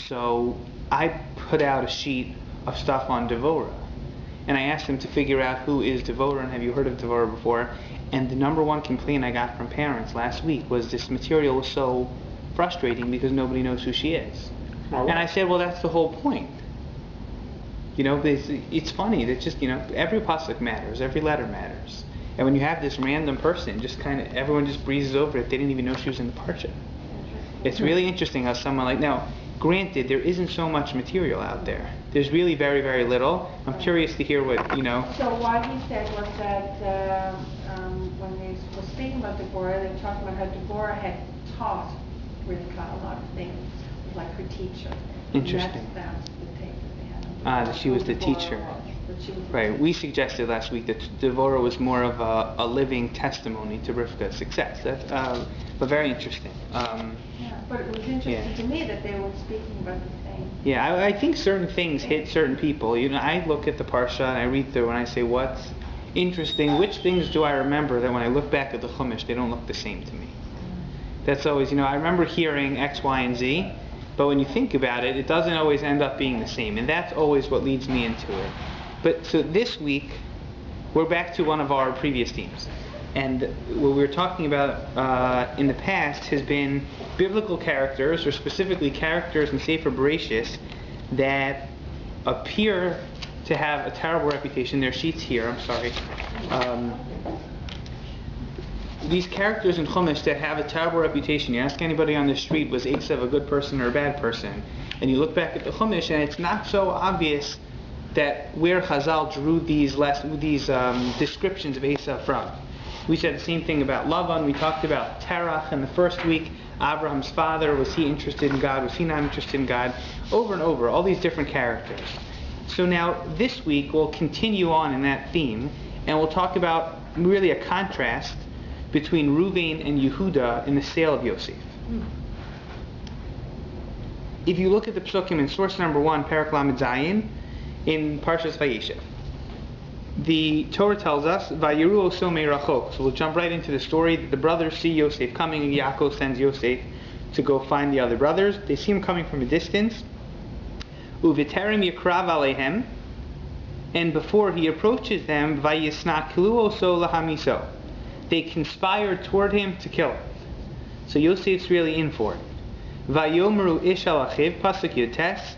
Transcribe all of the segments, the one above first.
So I put out a sheet of stuff on Devorah, and I asked them to figure out who is Devorah and have you heard of Devorah before. And the number one complaint I got from parents last week was this material was so frustrating because nobody knows who she is. And I said, well, that's the whole point. You know, it's funny that just, you know, every pasuk matters, every letter matters. And when you have this random person, just kind of, everyone just breezes over it. They didn't even know she was in the parsha. It's really interesting how someone like, now, granted, there isn't so much material out there. There's really very, very little. I'm curious to hear what, you know. So what he said was that when they were speaking about Deborah, they were talking about how Deborah had taught Rivka a lot of things, like her teacher. Interesting. And that's the tape that they had. That she was the teacher. Right. We suggested last week that Devorah was more of a living testimony to Rivka's success. That's, but very interesting. Yeah, but it was interesting to me that they were speaking about the same. Yeah, I think certain things hit certain people. You know, I look at the parsha and I read through and I say, what's interesting? Which things do I remember that when I look back at the Chumash, they don't look the same to me? That's always, you know, I remember hearing X, Y, and Z, but when you think about it, it doesn't always end up being the same, and that's always what leads me into it. But so this week, we're back to one of our previous themes. And what we were talking about in the past has been biblical characters, or specifically characters in Sefer Bereshis, that appear to have a terrible reputation. There are sheets here, I'm sorry. These characters in Chumash that have a terrible reputation, you ask anybody on the street, was Esav a good person or a bad person? And you look back at the Chumash and it's not so obvious that where Chazal drew these descriptions of Esav from. We said the same thing about Lavan. We talked about Terach in the first week. Abraham's father, was he interested in God? Was he not interested in God? Over and over, all these different characters. So now this week we'll continue on in that theme, and we'll talk about really a contrast between Reuven and Yehuda in the sale of Yosef. If you look at the psukim in source number 1, Perek Lamed Zayin, in Parshas Vayeshev, the Torah tells us, Vayiru Thu May rachok. So we'll jump right into the story that the brothers see Yosef coming, and Yaakov sends Yosef to go find the other brothers. They see him coming from a distance. Uviterim yakrav alehem, and before he approaches them, Vayisnaklu oso lahamiso. They conspired toward him to kill him. So Yosef's really in for it. Vayomru ish al achiv, pasuk yotes,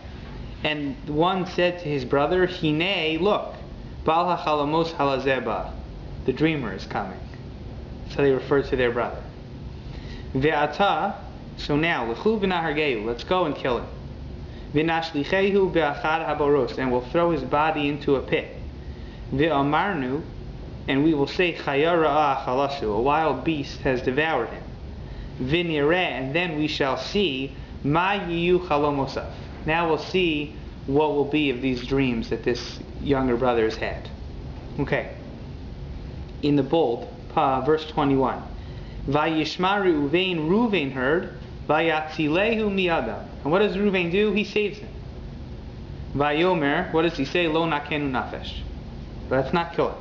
and one said to his brother, Hine, look, Baal hachalamos halazeba, the dreamer is coming. So they refer to their brother. Ve'ata, so now, l'chu v'nahargeu, let's go and kill him. V'nashlichehu be'achad haboros, and we'll throw his body into a pit. Ve'amarnu, and we will say, Chaya ra'ah chalasu, a wild beast has devoured him. V'nireh, and then we shall see, ma yiyu chalomosaf. Now we'll see what will be of these dreams that this younger brother has had. Okay. In the bold, verse 21. Vayishma Reuven heard, Vayatzilehu miyadam. And what does Reuven do? He saves him. Vayomer, what does he say? Lo nakenu nafesh. Let's not kill him.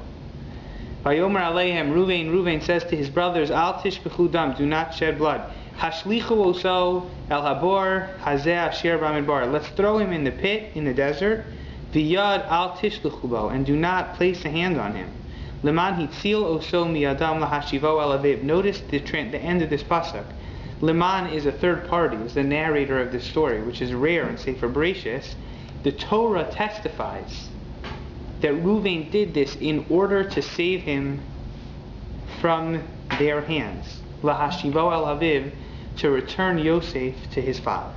Vayomer aleihem, Reuven says to his brothers, Al tishpechu dam, do not shed blood. Hashlichu oso el habor hazeh asher bamidbar. Let's throw him in the pit in the desert. V'yad al tishlichu bo, and do not place a hand on him. Leman hitzil oso miyadam lahashivo el aviv. Notice the end of this pasuk. Leman is a third party, is the narrator of this story, which is rare in Sefer Bereshis. The Torah testifies that Reuven did this in order to save him from their hands. Lahashivo el aviv, to return Yosef to his father.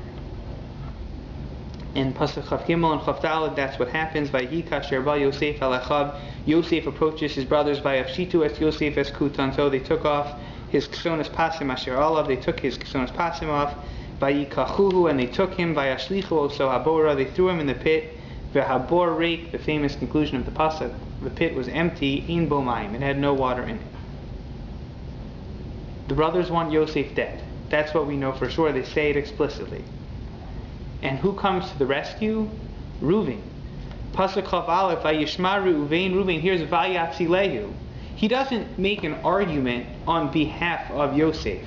In Pasuk Chav Gimel and Chav Daled, that's what happens. Vayhi kasher ba Yosef al achav. Yosef approaches his brothers. Vayafshitu es Yosef es kutan. So they took off his ksonas pasim asher alav. They took his ksonas pasim off. Vayikachuhu, and they took him. Vayashlichu oso habora. They threw him in the pit. V'habor reik, the famous conclusion of the pasuk. The pit was empty. In bo mayim. It had no water in it. The brothers want Yosef dead. That's what we know for sure. They say it explicitly. And who comes to the rescue? Reuven. Pasuk Chav Aleph, Vayishma Reuven. Here's Vayatzilehu. He doesn't make an argument on behalf of Yosef.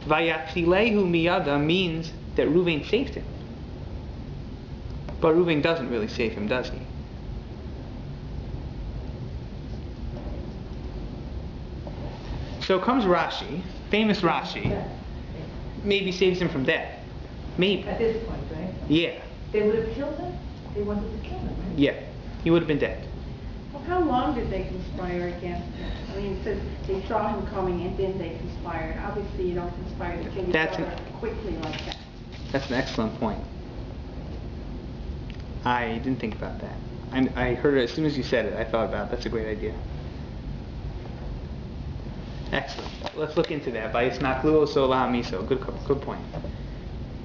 Vayatzilehu miyada means that Reuven saved him. But Reuven doesn't really save him, does he? So comes Rashi, famous Rashi, maybe saves him from death. Maybe. At this point, right? Yeah. They would have killed him? They wanted to kill him, right? Yeah. He would have been dead. Well, how long did they conspire against him? I mean, it says they saw him coming and then they conspired. Obviously, you don't conspire to kill your brother quickly like that. That's an excellent point. I didn't think about that. I heard it as soon as you said it. I thought about it. That's a great idea. Excellent. Let's look into that. Good point.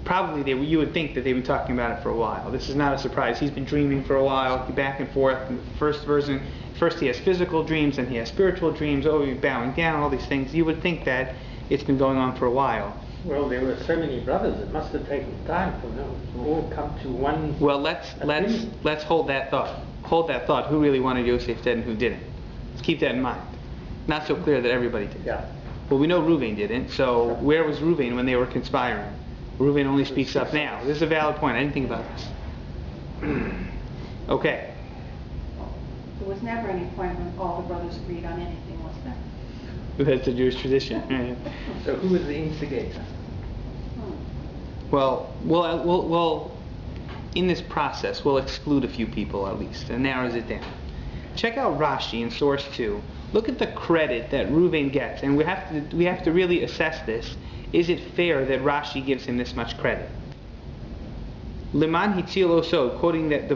Probably you would think that they'd be talking about it for a while. This is not a surprise. He's been dreaming for a while, back and forth. In the first version, first he has physical dreams, and he has spiritual dreams. Oh, he's bowing down, all these things. You would think that it's been going on for a while. Well, there were so many brothers. It must have taken time for them to all come to one. Well, let's hold that thought. Hold that thought. Who really wanted Yosef dead and who didn't? Let's keep that in mind. Not so clear that everybody did. Yeah. Well, we know Reuven didn't. So where was Reuven when they were conspiring? Reuven only speaks up now. This is a valid point. I didn't think about this. Okay. There was never any point when all the brothers agreed on anything, was there? That's the Jewish tradition. So who was the instigator? Well, in this process, we'll exclude a few people at least, and narrows it down. Check out Rashi in source 2. Look at the credit that Reuven gets, and we have to really assess this. Is it fair that Rashi gives him this much credit? Leman hitzil osod, quoting that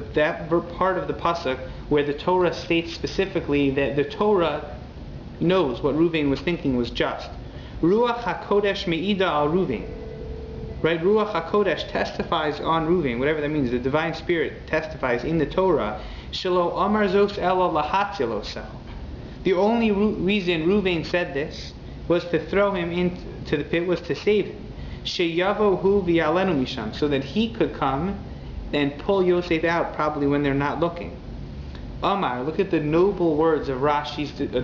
part of the pasuk where the Torah states specifically that the Torah knows what Reuven was thinking was just. Ruach HaKodesh me'ida al Reuven. Right? Ruach HaKodesh testifies on Reuven, whatever that means. The divine spirit testifies in the Torah. Shelo amar zos ela lahatzil osel. The only reason Reuven said this was to throw him into the pit, was to save him. Sheyavo hu v'yalenu misham, so that he could come and pull Yosef out, probably when they're not looking. Amar, look at the noble words of the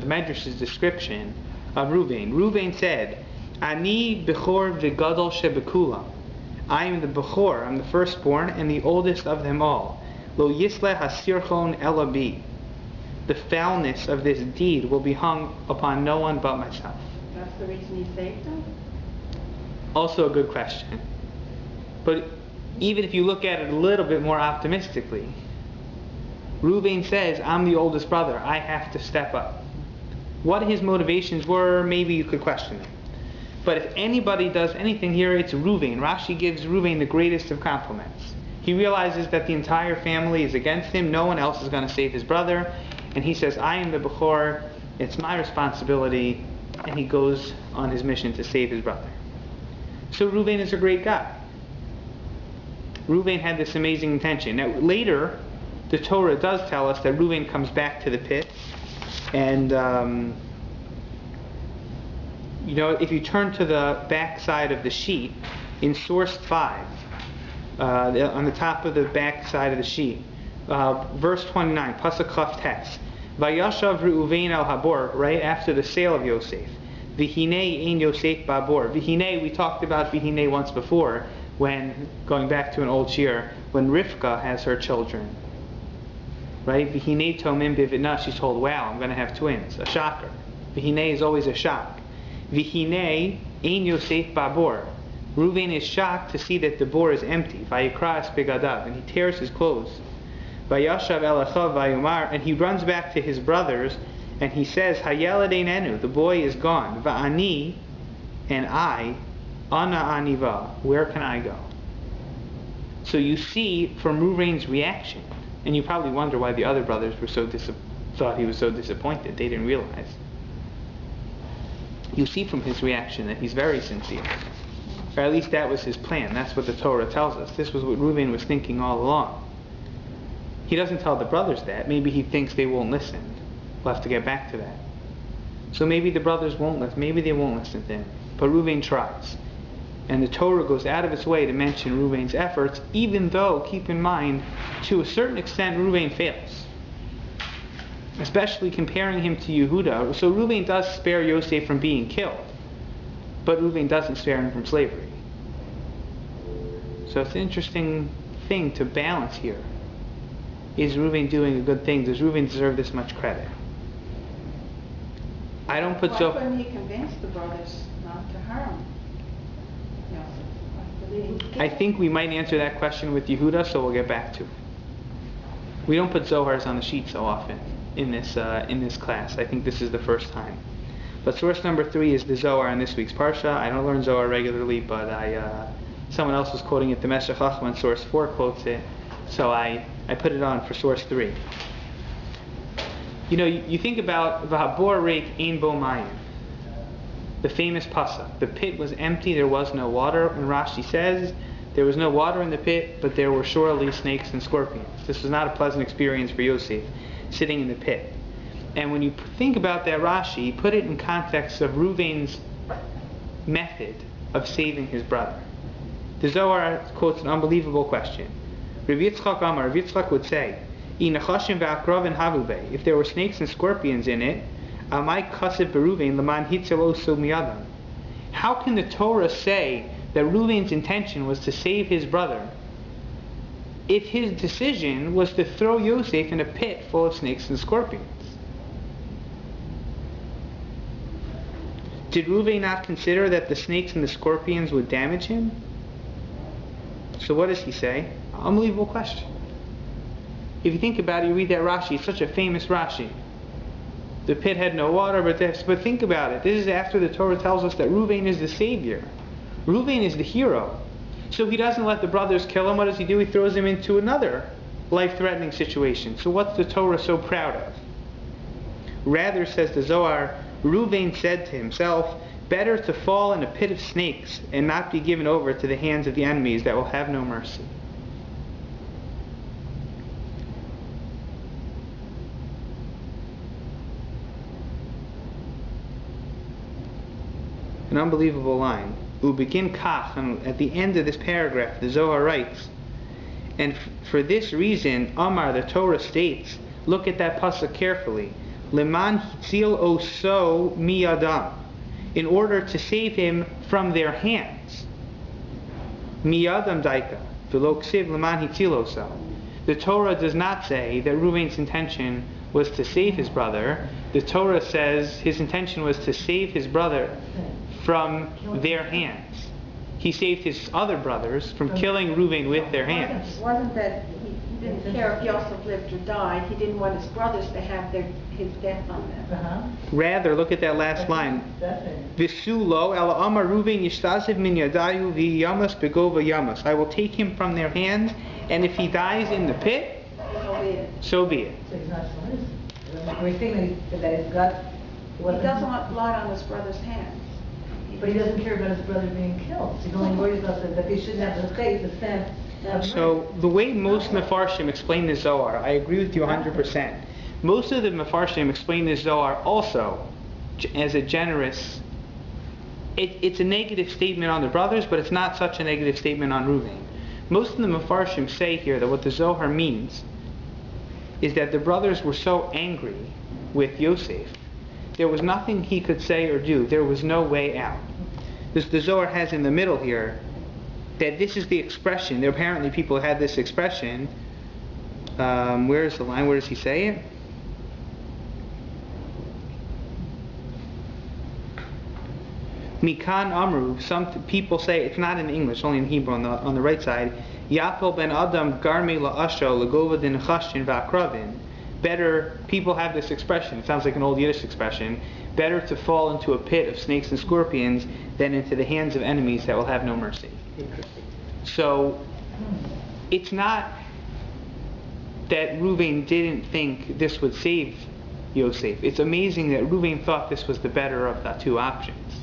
Midrash's description of Reuven. Reuven said, Ani bechor v'gadol shebekulam. I am the bechor, I'm the firstborn and the oldest of them all. Lo yisleh hasirchon ela bi. The foulness of this deed will be hung upon no one but myself. That's the reason he saved him? Also a good question. But even if you look at it a little bit more optimistically, Reuven says, I'm the oldest brother, I have to step up. What his motivations were, maybe you could question them. But if anybody does anything here, it's Reuven. Rashi gives Reuven the greatest of compliments. He realizes that the entire family is against him, no one else is going to save his brother, and he says, I am the Bechor, it's my responsibility, and he goes on his mission to save his brother. So Reuven is a great guy. Reuven had this amazing intention. Now later, the Torah does tell us that Reuven comes back to the pit, and if you turn to the back side of the sheet, in source 5, on the top of the back side of the sheet, verse 29, Pasuk Chaf Tes, Vayeshev Reuven al Habor, right after the sale of Yosef. V'hinei ein Yosef babor. V'hinei, we talked about V'hinei once before, when, going back to an old shir, when Rivka has her children. Right? V'hinei tomim bivitna, she's told, wow, I'm going to have twins. A shocker. V'hinei is always a shock. V'hinei ein Yosef babor. Reuven is shocked to see that the bor is empty. Vayikras begadav, and he tears his clothes. Vayeshev el achav vayomar, and he runs back to his brothers, and he says, Hayelad einenu, the boy is gone. Va'ani, and I, ana aniva, where can I go? So you see from Reuven's reaction, and you probably wonder why the other brothers were thought he was so disappointed. They didn't realize. You see from his reaction that he's very sincere. Or at least that was his plan. That's what the Torah tells us. This was what Reuven was thinking all along. He doesn't tell the brothers that. Maybe he thinks they won't listen. We'll have to get back to that. So maybe the brothers won't listen. Maybe they won't listen to him. But Reuven tries. And the Torah goes out of its way to mention Reuven's efforts, even though, keep in mind, to a certain extent, Reuven fails. Especially comparing him to Yehuda. So Reuven does spare Yosef from being killed. But Reuven doesn't spare him from slavery. So it's an interesting thing to balance here. Is Reuven doing a good thing? Does Reuven deserve this much credit? I don't put Why Zohar... couldn't he convince the brothers not to harm Yosef? I think we might answer that question with Yehuda, so we'll get back to it. We don't put Zohars on the sheet so often in this class. I think this is the first time. But source number 3 is the Zohar in this week's Parsha. I don't learn Zohar regularly, but someone else was quoting it. The Meshech Chochmah, source 4 quotes it, so I put it on for source 3. You know, you think about V'habor reik ein bo mayim, the famous pasuk. The pit was empty, there was no water. And Rashi says there was no water in the pit, but there were surely snakes and scorpions. This was not a pleasant experience for Yosef, sitting in the pit. And when you think about that Rashi, put it in context of Reuven's method of saving his brother. The Zohar quotes an unbelievable question. Rav Yitzchak would say, if there were snakes and scorpions in it, how can the Torah say that Reuven's intention was to save his brother if his decision was to throw Yosef in a pit full of snakes and scorpions? Did Reuven not consider that the snakes and the scorpions would damage him? So what does he say? Unbelievable question. If you think about it, you read that Rashi, it's such a famous Rashi. The pit had no water, but think about it. This is after the Torah tells us that Reuven is the savior. Reuven is the hero. So he doesn't let the brothers kill him. What does he do? He throws him into another life-threatening situation. So what's the Torah so proud of? Rather, says the Zohar, Reuven said to himself, better to fall in a pit of snakes and not be given over to the hands of the enemies that will have no mercy. An unbelievable line. Ubegin kach, and at the end of this paragraph, the Zohar writes, and for this reason, Amar, the Torah states, look at that pasuk carefully, Leman hitzil oso miyadam, in order to save him from their hands. Miyadam daika, v'lo ksiv leman hitzil oso. The Torah does not say that Reuven's intention was to save his brother. The Torah says his intention was to save his brother from their hands. He saved his other brothers from killing Reuven with their hands. It wasn't that he didn't care if Yosef lived or died. He didn't want his brothers to have his death on them. Rather, look at that last line. V'sulo el amar Reuven yishtaziv min yadayu v'yamas begova yamas. I will take him from their hands, and if he dies in the pit, so be it. So he's not so we're thinking that his God... He doesn't want blood on his brother's hands. But he doesn't care about his brother being killed. He only worries about that he shouldn't have the faith to stand. So the way most Mefarshim explain the Zohar, I agree with you 100%. Most of the Mefarshim explain the Zohar also as a generous... It's a negative statement on the brothers, but it's not such a negative statement on Reuven. Most of the Mefarshim say here that what the Zohar means is that the brothers were so angry with Yosef, there was nothing he could say or do. There was no way out. The Zohar has in the middle here that this is the expression. There apparently people had this expression. Where is the line? Where does he say it? Mikan Amru. Some people say it's not in English, only in Hebrew on the right side. Yapel ben Adam garme la'asho legova din chashin va'akravin. Better, people have this expression, it sounds like an old Yiddish expression, better to fall into a pit of snakes and scorpions than into the hands of enemies that will have no mercy. So, it's not that Reuven didn't think this would save Yosef. It's amazing that Reuven thought this was the better of the two options.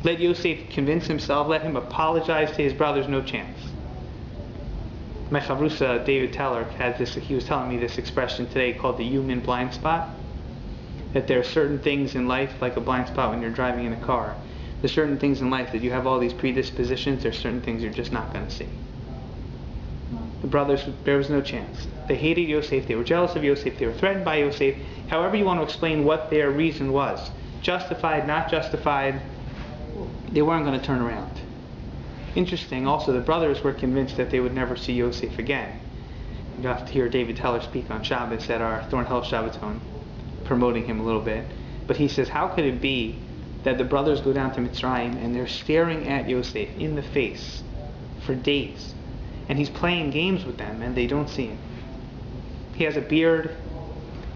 Let Yosef convince himself, let him apologize to his brothers, no chance. My chavrusa, David Teller, had this. He was telling me this expression today called the human blind spot. That there are certain things in life, like a blind spot when you're driving in a car. There's certain things in life that you have all these predispositions. There's certain things you're just not going to see. The brothers, there was no chance. They hated Yosef. They were jealous of Yosef. They were threatened by Yosef. However you want to explain what their reason was, justified, not justified, they weren't going to turn around. Interesting, also, the brothers were convinced that they would never see Yosef again. You have to hear David Teller speak on Shabbos at our Thornhill Shabbaton, promoting him a little bit. But he says, how could it be that the brothers go down to Mitzrayim and they're staring at Yosef in the face for days, and he's playing games with them and they don't see him? He has a beard,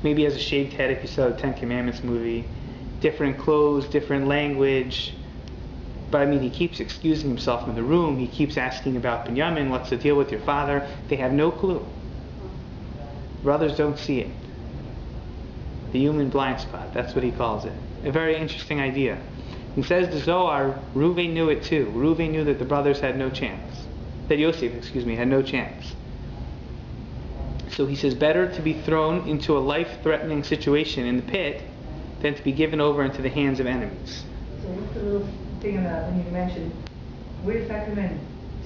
maybe he has a shaved head if you saw the Ten Commandments movie, different clothes, different language. But I mean, he keeps excusing himself in the room. He keeps asking about Binyamin, what's the deal with your father? They have no clue. Brothers don't see it. The human blind spot, that's what he calls it. A very interesting idea. He says the Zohar, Reuven knew it too. Reuven knew that the brothers had no chance. That Yosef, had no chance. So he says, better to be thrown into a life-threatening situation in the pit than to be given over into the hands of enemies. So what's the little thing about when you mentioned, where does that come in?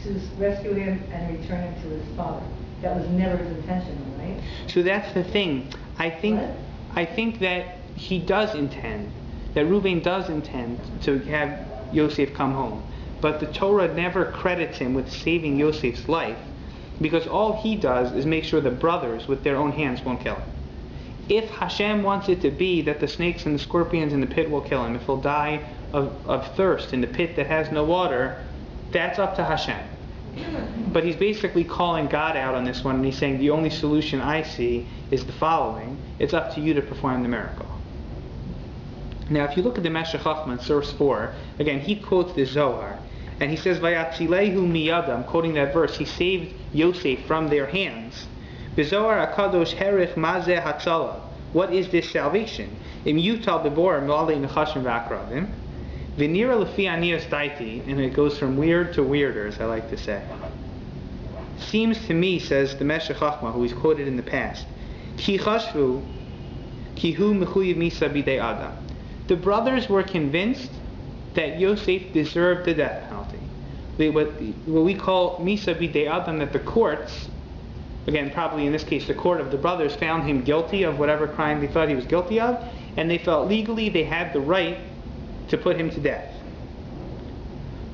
To rescue him and return him to his father. That was never his intention, right? So that's the thing. I think that he does intend, that Reuven does intend to have Yosef come home. But the Torah never credits him with saving Yosef's life, because all he does is make sure the brothers with their own hands won't kill him. If Hashem wants it to be that the snakes and the scorpions in the pit will kill him, if he'll die of thirst in the pit that has no water, that's up to Hashem. But he's basically calling God out on this one, and he's saying the only solution I see is the following: it's up to you to perform the miracle. Now if you look at the Meshech Chochmah in source 4, again he quotes the Zohar, and he says, Vayatzilehu miyadam, quoting that verse, he saved Yosef from their hands. B'Zohar HaKadosh herich mazeh hatzala. What is this salvation? Im yutal bebor m'alei nechashim v'akravim. V'nira lefi aniyas daiti, and it goes from weird to weirder, as I like to say. Seems to me, says the Meshech Chochmah, who is quoted in the past, Ki chashvu ki hu mechuyev misa bidei adam. The brothers were convinced that Yosef deserved the death penalty. What we call misa bidei adam, that the courts, again probably in this case the court of the brothers, found him guilty of whatever crime they thought he was guilty of, and they felt legally they had the right to put him to death.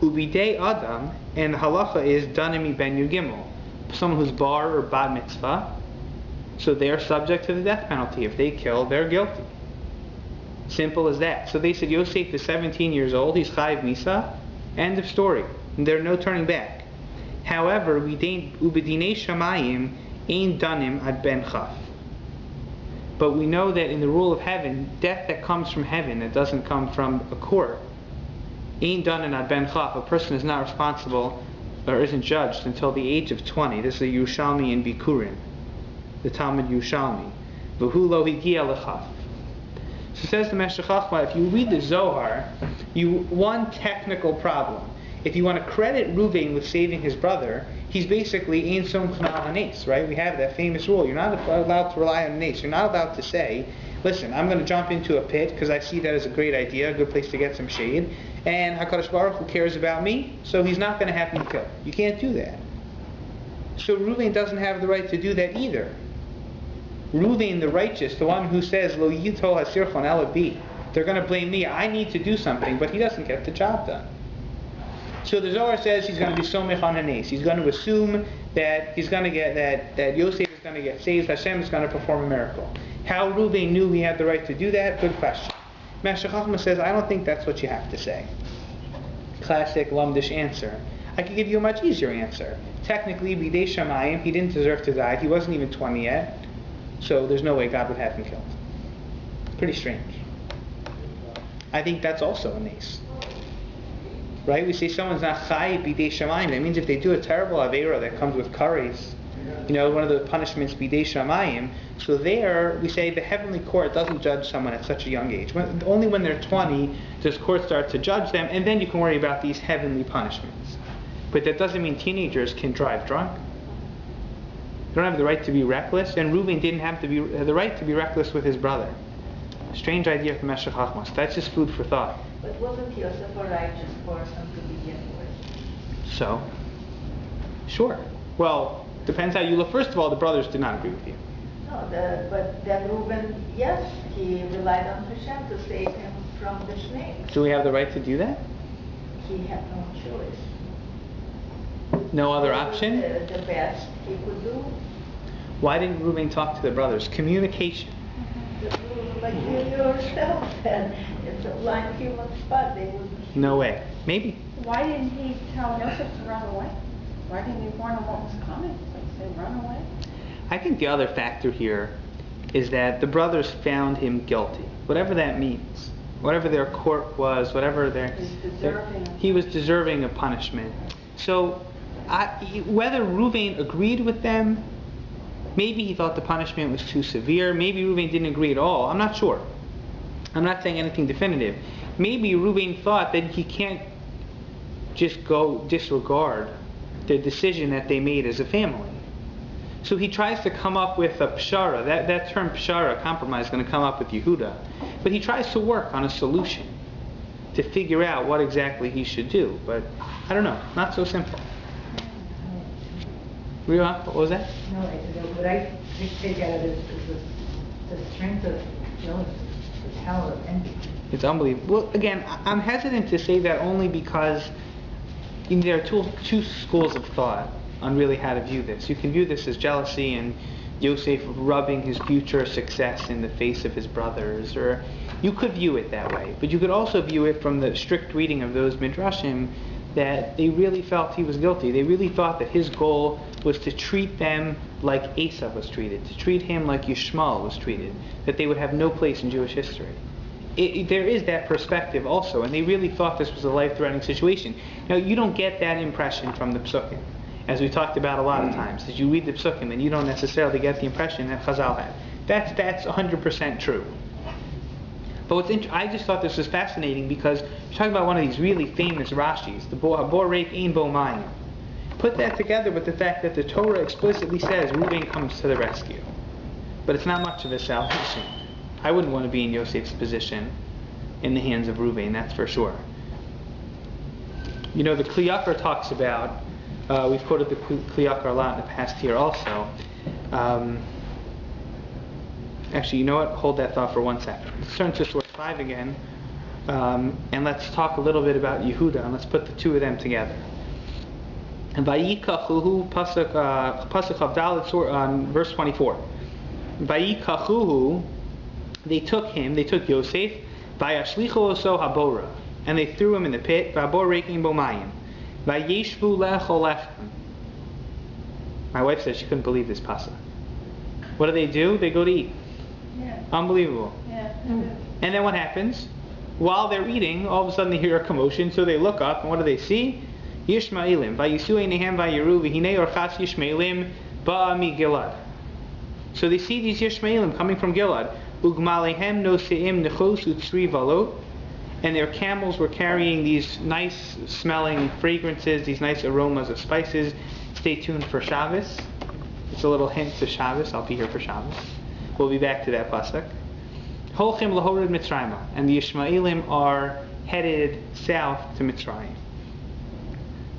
Ubidei adam, and the halacha is danimi ben yugimel, someone who's bar or bat mitzvah, so they're subject to the death penalty. If they kill, they're guilty. Simple as that. So they said Yosef is 17 years old, he's chayiv misa, end of story. And there's no turning back. However, ubedinei shamayim ein danim ad ben chaf. But we know that in the rule of heaven, death that comes from heaven, that doesn't come from a court, ain't done in ad ben chaf. A person is not responsible or isn't judged until the age of 20. This is a Yerushalmi in Bikurim, the Talmud Yerushalmi. V'hu lo higia lechaf. So says the Meshech Chochmah, if you read the Zohar, one technical problem. If you want to credit Reuven with saving his brother, he's basically ein som chna hanes, right? We have that famous rule. You're not allowed to rely on nace. You're not allowed to say, listen, I'm going to jump into a pit because I see that as a great idea, a good place to get some shade, and HaKadosh Baruch Hu cares about me, so he's not going to have me killed. You can't do that. So Reuven doesn't have the right to do that either. Reuven, the righteous, the one who says, Lo yitol ha-Zirkind ela bi, they're going to blame me, I need to do something, but he doesn't get the job done. So the Zohar says he's going to be somech on hanes. He's going to assume that he's going to get that Yosef is going to get saved. Hashem is going to perform a miracle. How Reuven knew he had the right to do that? Good question. Meshech Chochmah says, I don't think that's what you have to say. Classic Lumdish answer. I could give you a much easier answer. Technically, bidei shamayim, he didn't deserve to die. He wasn't even 20 yet. So there's no way God would have him killed. Pretty strange. I think that's also a nace. Right? We say someone's not chayiv bidei shamayim. That means if they do a terrible aveira that comes with kares, one of the punishments bidei shamayim. So there, we say the heavenly court doesn't judge someone at such a young age. Only when they're 20 does court start to judge them, and then you can worry about these heavenly punishments. But that doesn't mean teenagers can drive drunk. They don't have the right to be reckless, and Reuven didn't have the right to be reckless with his brother. Strange idea from Meshech Chochmah. That's just food for thought. But wasn't Yosef a righteous person to begin with? So? Sure. Well, depends how you look. First of all, the brothers did not agree with you. No, but then Reuben, yes, he relied on Hashem to save him from the snakes. Do we have the right to do that? He had no choice. No other option? The best he could do. Why didn't Reuben talk to the brothers? Communication. Like you yourself said, it's a blind human spot. They would. No way. Maybe. Why didn't he tell Joseph to run away? Why didn't he warn him what was coming? Like say, run away? I think the other factor here is that the brothers found him guilty, whatever that means, whatever their court was, whatever he was deserving of punishment. So whether Reuben agreed with them, maybe he thought the punishment was too severe, maybe Reuben didn't agree at all, I'm not sure. I'm not saying anything definitive. Maybe Reuben thought that he can't just go disregard the decision that they made as a family. So he tries to come up with a pshara. That term pshara, compromise, is going to come up with Yehuda. But he tries to work on a solution to figure out what exactly he should do. But I don't know, not so simple. What was that? No, what I take out of it is the strength of Joseph, the power of envy. It's unbelievable. Well, again, I'm hesitant to say that only because there are two schools of thought on really how to view this. You can view this as jealousy and Yosef rubbing his future success in the face of his brothers, or you could view it that way. But you could also view it from the strict reading of those midrashim that they really felt he was guilty. They really thought that his goal was to treat them like Esau was treated, to treat him like Yishmael was treated, that they would have no place in Jewish history. There is that perspective also, and they really thought this was a life-threatening situation. Now, you don't get that impression from the Psukim, as we talked about a lot of times. As you read the Psukim, and you don't necessarily get the impression that Chazal had. That's 100% true. But I just thought this was fascinating because you're talking about one of these really famous Rashis, the Borek Ein Bo Mayim. Put that together with the fact that the Torah explicitly says Reuben comes to the rescue. But it's not much of a salvation. I wouldn't want to be in Yosef's position in the hands of Reuben, that's for sure. You know, the Kli Yakar talks about, we've quoted the Kli Yakar a lot in the past here also. Actually, you know what? Hold that thought for 1 second. Let's turn to source 5 again, and let's talk a little bit about Yehuda, and let's put the two of them together. And Vayikachuhu, Pasuk Chavdalet, verse 24. Vayikachuhu, they took Yosef, Vayashlichu oso habora, and they threw him in the pit, Vaborek Ein Bo Mayim, Vayeshvu lechol lechem. My wife said she couldn't believe this pasuk. What do? They go to eat. Yeah. Unbelievable. Yeah. And then what happens? While they're eating, all of a sudden they hear a commotion, so they look up, and what do they see? Yishmaelim, Vayisu Einehem Vayiru, V'hinei Orchas Yishmaelim Ba'a Mi Gilad. So they see these Yishmaelim coming from Gilad. Ugmalehem Noseim Nechos Utsri Valot, and their camels were carrying these nice smelling fragrances, these nice aromas of spices. Stay tuned for Shabbos. It's a little hint to Shabbos. I'll be here for Shabbos. We'll be back to that pasuk. Holchim Lahorid Mitzrayim, and the Yishmaelim are headed south to Mitzrayim.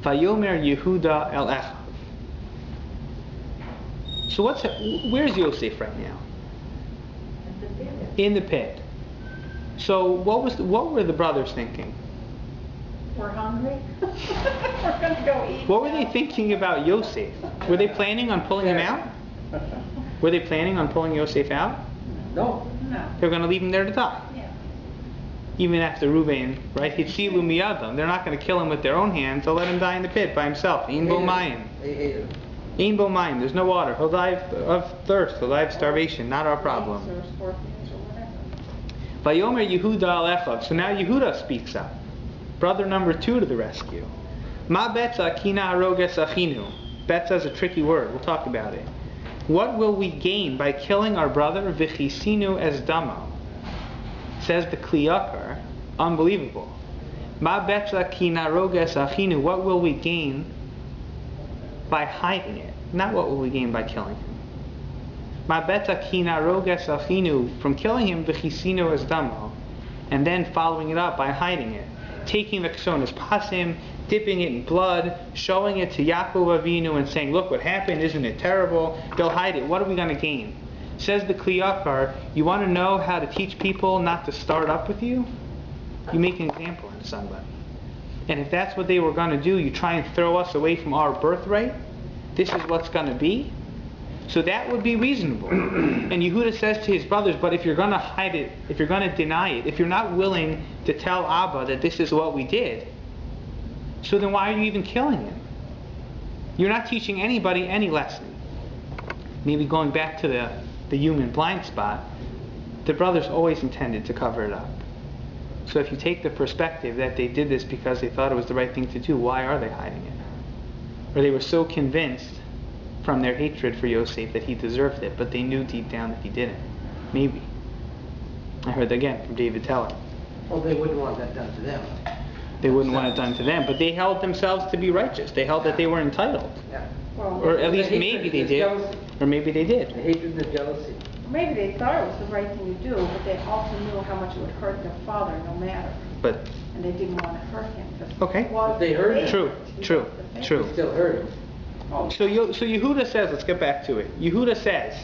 Vayomer Yehuda El Echav. So where's Yosef right now? In the pit. So what were the brothers thinking? We're hungry. We're going to go eat. What were they thinking about Yosef? Were they planning on pulling him out? Were they planning on pulling Yosef out? No. No. They're going to leave him there to die. Yeah. Even after Reuben, right? Hitzilu miyadam. They're not going to kill him with their own hands. They'll let him die in the pit by himself. Ein bo mayim. Ein bo mayim. There's no water. He'll die of thirst. He'll die of starvation. Not our problem. Or scorpions or whatever. Vayomer Yehuda al Echav. So now Yehuda speaks up. Brother number 2 to the rescue. Ma betza kina haroges achinu. Betza is a tricky word. We'll talk about it. What will we gain by killing our brother? V'chisinu es damo. Says the Kli Yakar. Unbelievable. Ma betza kina haroges achinu. What will we gain by hiding it? Not what will we gain by killing him. Ma betza kina haroges achinu. From killing him, v'chisinu es damo. And then following it up by hiding it. Taking the ksonas pasim, dipping it in blood, showing it to Yaakov Avinu and saying, look what happened, isn't it terrible? They'll hide it. What are we going to gain? Says the Kli Yakar, you want to know how to teach people not to start up with you? You make an example out of somebody. and if that's what they were going to do, you try and throw us away from our birthright, this is what's going to be. So that would be reasonable. And Yehuda says to his brothers, but if you're going to hide it, if you're going to deny it, if you're not willing to tell Abba that this is what we did, so then why are you even killing him? You're not teaching anybody any lesson. Maybe going back to the human blind spot, the brothers always intended to cover it up. So if you take the perspective that they did this because they thought it was the right thing to do, why are they hiding it? Or they were so convinced from their hatred for Yosef that he deserved it, but they knew deep down that he didn't. Maybe. I heard that again from David Teller. Well, they wouldn't want that done to them. They wouldn't want it done to them, but they held themselves to be righteous. They held that they were entitled. Yeah. Well, Or at least The maybe hatred they is did. jealousy. Or maybe they did. The hatred and the jealousy. maybe they thought it was the right thing to do, but they also knew how much it would hurt their father no matter. But And they didn't want to hurt him. 'Cause Okay. it was But they heard the it. True, favorite. He true, was the favorite. true. They still hurt him. Oh, So Yehuda says, let's get back to it. Yehuda says,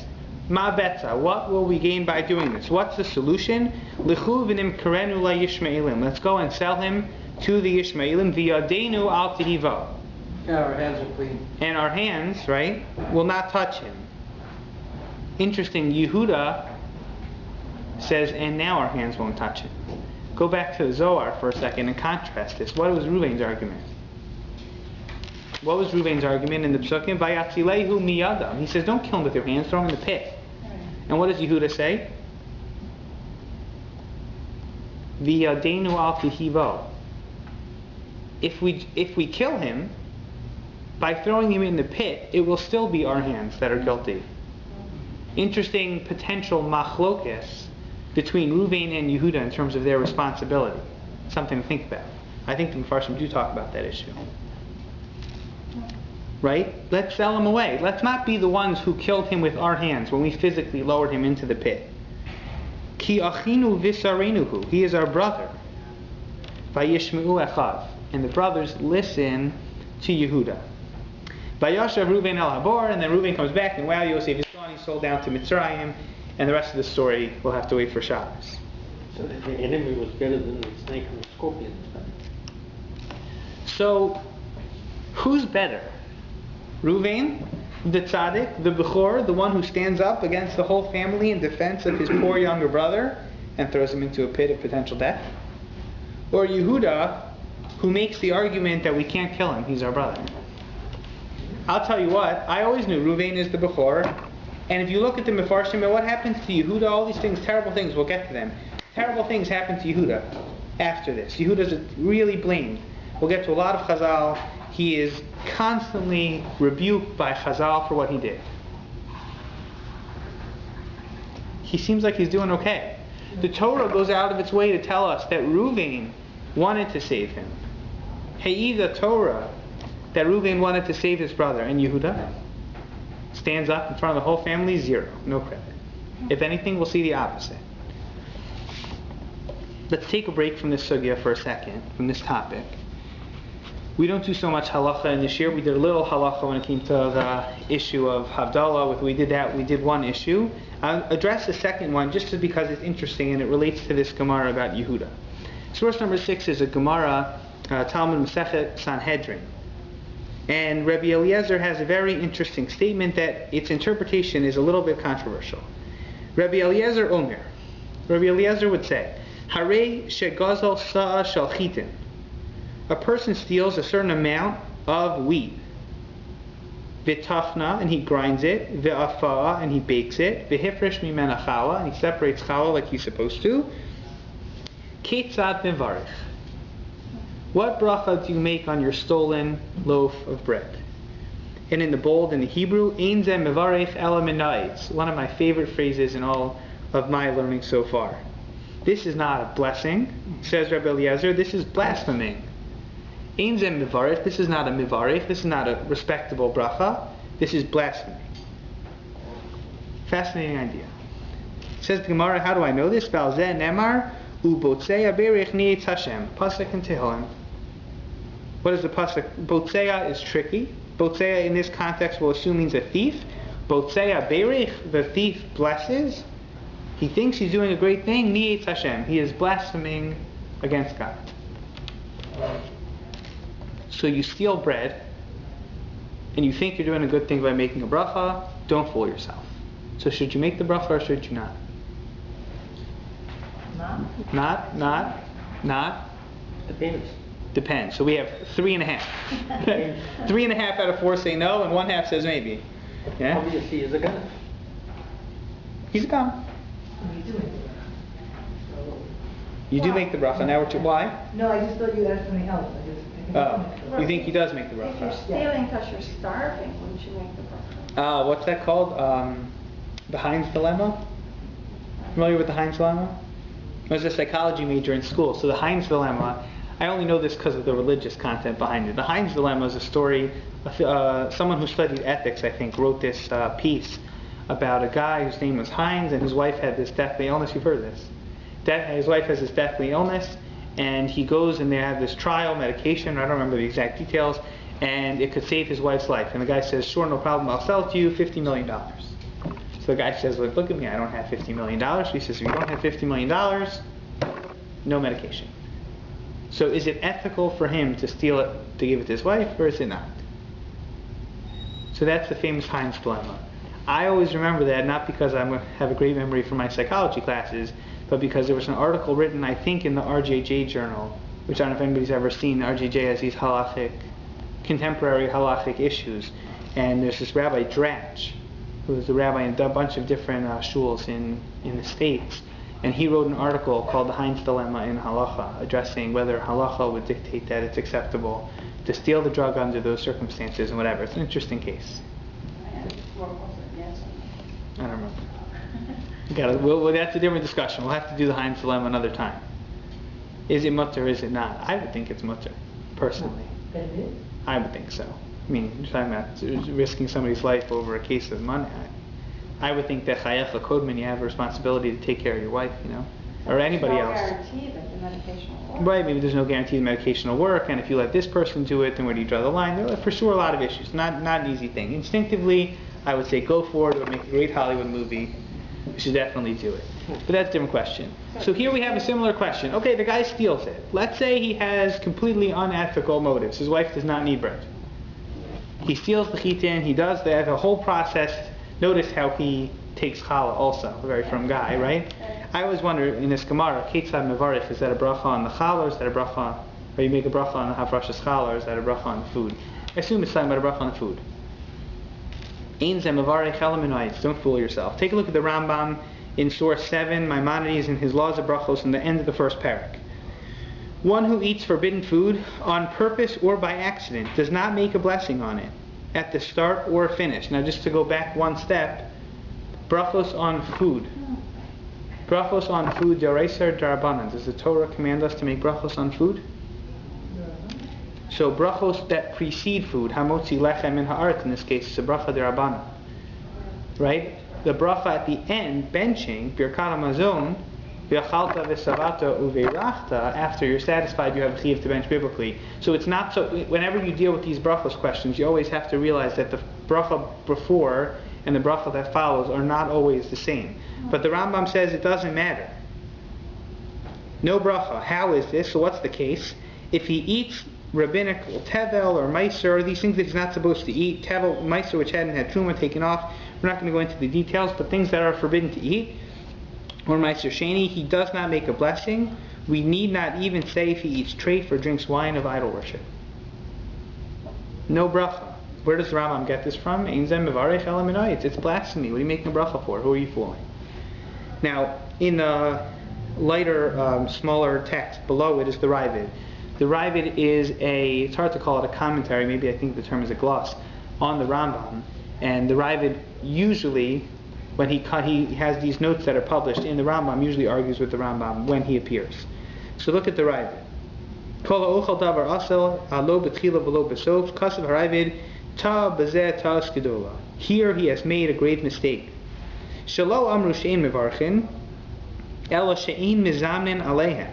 Ma betza, what will we gain by doing this? What's the solution? L'chu v'nim karenu la Yishmaelim. Let's go and sell him to the Yishmaelim v'yadenu al tehivo. Our hands are clean. And our hands, right, will not touch him. Interesting, Yehuda says, and now our hands won't touch him. Go back to the Zohar for a second and contrast this. What was Reuven's argument? What was Reuven's argument in the Psukim? Vayatzilehu miyadam. He says, don't kill him with your hands, throw him in the pit. right. And what does Yehuda say? V'yadenu al tehivo. If we kill him, by throwing him in the pit, it will still be our hands that are guilty. Interesting potential machlokes between Reuven and Yehuda in terms of their responsibility. Something to think about. I think the Mefarshim do talk about that issue. Right? Let's sell him away. Let's not be the ones who killed him with our hands when we physically lowered him into the pit. Ki achinu visarenuhu. He is our brother. Vayishmeu echav. And the brothers listen to Yehuda. Vayeshev Reuven el Habor, and then Reuven comes back, and wow, Yosef is gone. He's sold down to Mitzrayim, and the rest of the story we'll have to wait for Shabbos. So the enemy was better than the snake and the scorpion. So, who's better? Reuven, the tzaddik, the bechor, the one who stands up against the whole family in defense of his poor younger brother and throws him into a pit of potential death? Or Yehuda, who makes the argument that we can't kill him, he's our brother? I'll tell you what, I always knew Reuven is the bechor, and if you look at the Mefarshim, what happens to Yehuda, all these things, terrible things, we'll get to them. Terrible things happen to Yehuda after this. Yehuda's really blamed. We'll get to a lot of Chazal. He is constantly rebuked by Chazal for what he did. He seems like he's doing okay. The Torah goes out of its way to tell us that Reuven wanted to save him. Hey, the Torah, that Reuven wanted to save his brother, and Yehuda stands up in front of the whole family, zero, no credit. If anything, we'll see the opposite. Let's take a break from this sugya for a second, from this topic. We don't do so much halacha in this year. We did a little halacha when it came to the issue of Havdalah. If we did that, we did one issue. I'll address the second one just because it's interesting and it relates to this Gemara about Yehuda. Source number 6 is a Gemara, Talmud Masechet Sanhedrin. And Rabbi Eliezer has a very interesting statement that its interpretation is a little bit controversial. Rabbi Eliezer Omer. Rabbi Eliezer would say, Harei shegazal sa'a shal chitin. A person steals a certain amount of wheat. V'tachna, and he grinds it. V'afa'a, and he bakes it. V'hifresh mimena chala, and he separates chala like he's supposed to. Ketzad mevarich. What bracha do you make on your stolen loaf of bread? And in the bold, in the Hebrew, Ein zeh mevarich ela minayis. One of my favorite phrases in all of my learning so far. This is not a blessing, says Rabbi Eliezer. This is blaspheming. Ein zeh mevarich. This is not a mevarich. This is not a respectable bracha. This is blasphemy. Fascinating idea. Says the Gemara, how do I know this? Val zeh nemar ubotzei aberich nietz Hashem. Pasuk in Tehillim. What is the pasuk? Botzea is tricky. Botzea in this context we'll assume means a thief. Botzea berich, the thief blesses. He thinks he's doing a great thing. Nietz Hashem. He is blaspheming against God. So you steal bread, and you think you're doing a good thing by making a bracha, don't fool yourself. So should you make the bracha or should you not? Not? Depends. So we have 3.5. 3.5 out of 4 say no, and 1/2 says maybe. Yeah? Obviously, he's a guy. He's a gone. You do make the bracha. Now why? No, I just thought you asked something else. You think he does make the If you're bracha? stealing because you're starving, wouldn't you make the bracha? What's that called? The Heinz dilemma? Familiar with the Heinz dilemma? I was a psychology major in school, so the Heinz dilemma, I only know this because of the religious content behind it. The Heinz dilemma is a story, someone who studied ethics, I think, wrote this piece about a guy whose name was Heinz, and his wife had this deathly illness. You've heard of this. His wife has this deathly illness, and he goes and they have this trial, medication, I don't remember the exact details, and it could save his wife's life. And the guy says, sure, no problem, I'll sell it to you, $50 million. So the guy says, look at me, I don't have $50 million. He says, if you don't have $50 million, no medication. So is it ethical for him to steal it to give it to his wife, or is it not? So that's the famous Heinz dilemma. I always remember that, not because I have a great memory from my psychology classes, but because there was an article written, I think, in the RJJ journal, which I don't know if anybody's ever seen. RJJ has these contemporary halachic issues. And there's this Rabbi Dratch, who was a rabbi in a bunch of different shuls in the States. And he wrote an article called The Heinz Dilemma in Halacha, addressing whether Halacha would dictate that it's acceptable to steal the drug under those circumstances and whatever. It's an interesting case. I don't remember. Well, that's a different discussion. We'll have to do the Heinz dilemma another time. Is it mutter or is it not? I would think it's mutter, personally. I would think so. I mean, you're talking about risking somebody's life over a case of money. I would think that chayecha kodman, you have a responsibility to take care of your wife, or anybody else. There's no guarantee that the medication will work. Right, maybe there's no guarantee the medication will work, and if you let this person do it, then where do you draw the line? There are for sure a lot of issues. Not an easy thing. Instinctively, I would say go for it. It would make a great Hollywood movie. You should definitely do it. But that's a different question. So here we have a similar question. Okay, the guy steals it. Let's say he has completely unethical motives. His wife does not need bread. He steals the chitin. He does that. The whole process. Notice how he takes challah also. A very firm guy, right? I always wonder in this Gemara, Ketzad Mevarich, is that a bracha on the challah, or is that a bracha, or you make a bracha on the hafrashas challah, or is that a bracha on the food? I assume it's talking about a bracha on the food. Don't fool yourself. Take a look at the Rambam in source 7, Maimonides in his Laws of Brachos in the end of the first parak. One who eats forbidden food on purpose or by accident does not make a blessing on it at the start or finish. Now just to go back one step, brachos on food. Brachos on food, d'oraisa d'rabanan. Does the Torah command us to make brachos on food? So brachos that precede food, hamotzi lechem min ha'aretz, in this case, is a bracha d'rabanan. Right? The bracha at the end, benching, birkat hamazon, v'achalta v'savata uveirachta, after you're satisfied, you have a chiyuv to bench biblically. So it's not so, whenever you deal with these brachos questions, you always have to realize that the bracha before and the bracha that follows are not always the same. But the Rambam says it doesn't matter. No bracha. How is this? So what's the case? If he eats rabbinical tevel or meiser, or these things that he's not supposed to eat, tevel, meiser which hadn't had truma taken off, we're not going to go into the details, but things that are forbidden to eat, or meiser sheni, he does not make a blessing. We need not even say if he eats treif or drinks wine of idol worship. No bracha. Where does the Rambam get this from? It's blasphemy. What are you making a bracha for? Who are you fooling? Now, in the lighter, smaller text below it is the Ravid. The Ravid is it's hard to call it a commentary, maybe I think the term is a gloss, on the Rambam. And the Ravid usually, when he has these notes that are published in the Rambam, usually argues with the Rambam when he appears. So look at the Ravid. Kol ha'ochal davar asel, alo b'tchila v'lo b'sof, kasav ha'Ravid, ta b'zeh ta skidola. Here he has made a grave mistake. Shalo amru she'en mevarchin, ela she'en mizamnin aleihem.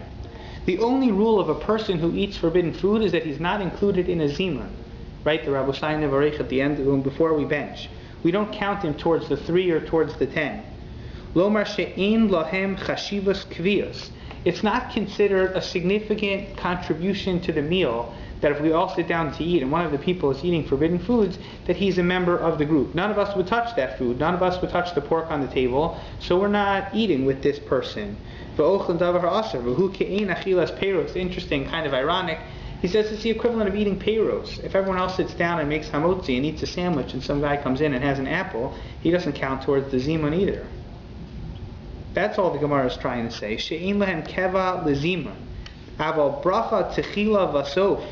The only rule of a person who eats forbidden food is that he's not included in a zimun. Right? The Rabbi Shai Nevarech at the end, before we bench. We don't count him towards the 3 or towards the 10. Lomar she'en lahem chashivas kviyos. It's not considered a significant contribution to the meal that if we all sit down to eat and one of the people is eating forbidden foods, that he's a member of the group. None of us would touch that food. None of us would touch the pork on the table, so we're not eating with this person. Interesting, kind of ironic. He says it's the equivalent of eating peiros. If everyone else sits down and makes hamotzi and eats a sandwich and some guy comes in and has an apple, he doesn't count towards the zimun either. That's all the Gemara is trying to say. She'in lehem keva lezimun. Aval bracha techila vasof.